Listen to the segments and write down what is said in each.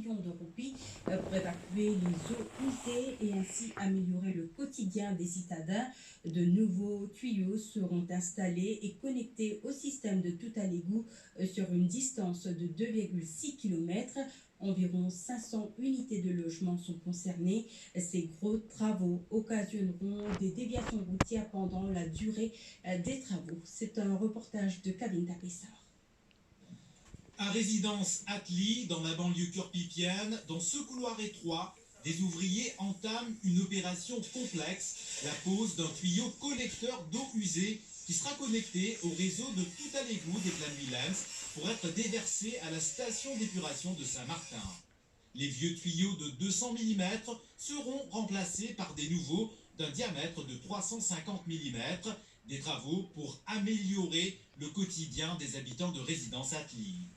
millions de roupies pour évacuer les eaux usées et ainsi améliorer le quotidien des citadins. De nouveaux tuyaux seront installés et connectés au système de tout à l'égout sur une distance de 2,6 km. Environ 500 unités de logement sont concernées. Ces gros travaux occasionneront des déviations routières pendant la durée des travaux. C'est un reportage de Kavin Tapissar. À résidence Atli, dans la banlieue curpipienne, dans ce couloir étroit, des ouvriers entament une opération complexe, la pose d'un tuyau collecteur d'eau usée qui sera connecté au réseau de tout à l'égout des Plaines Villennes pour être déversé à la station d'épuration de Saint-Martin. Les vieux tuyaux de 200 mm seront remplacés par des nouveaux d'un diamètre de 350 mm, des travaux pour améliorer le quotidien des habitants de résidence Atli.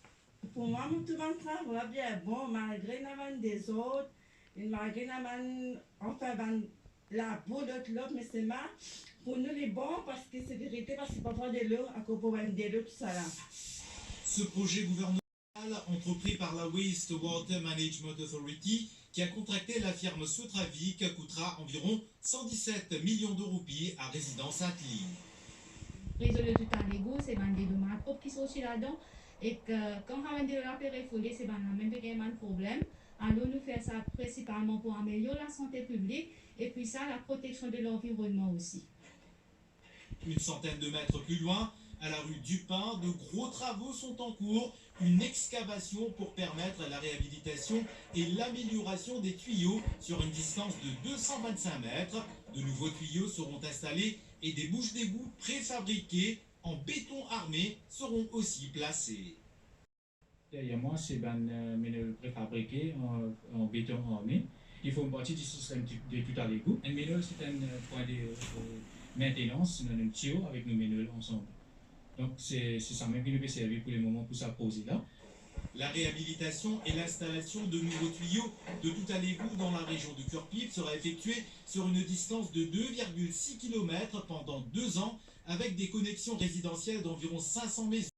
Pour moi, tout le travail bien bon, malgré des autres, malgré enfin, la peau de l'autre, mais c'est mal. Pour nous, les bons, parce que c'est vérité, parce que parfois de l'eau, à cause de l'eau, tout ça là. Ce projet gouvernemental, entrepris par la Waste Water Management Authority, qui a contracté la firme Sotravik, coûtera environ 117 millions de roupies à résidence Atli. Réseau de tout à l'égout, c'est des dommages propres qui sont aussi là-dedans. Et que quand on a de la périphérie, c'est la même problème. Alors nous faisons ça principalement pour améliorer la santé publique et puis ça, la protection de l'environnement aussi. Une centaine de mètres plus loin, à la rue Dupin, de gros travaux sont en cours. Une excavation pour permettre la réhabilitation et l'amélioration des tuyaux sur une distance de 225 mètres. De nouveaux tuyaux seront installés et des bouches d'égout préfabriquées en béton armé seront aussi placées. Derrière moi, c'est un ménage préfabriqué en béton armé. Ils font partie du système de tout à l'égout. Un ménage, c'est un point de maintenance, un tuyau avec nos ménages ensemble. Donc c'est ça même qui nous peut servir pour le moment pour ça poser là. La réhabilitation et l'installation de nouveaux tuyaux de tout à l'égout dans la région de Curpip sera effectuée sur une distance de 2,6 km pendant 2 ans avec des connexions résidentielles d'environ 500 maisons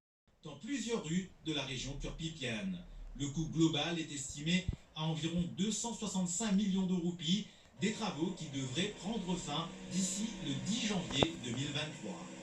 dans plusieurs rues de la région curpipienne. Le coût global est estimé à environ 265 millions de roupies, des travaux qui devraient prendre fin d'ici le 10 janvier 2023.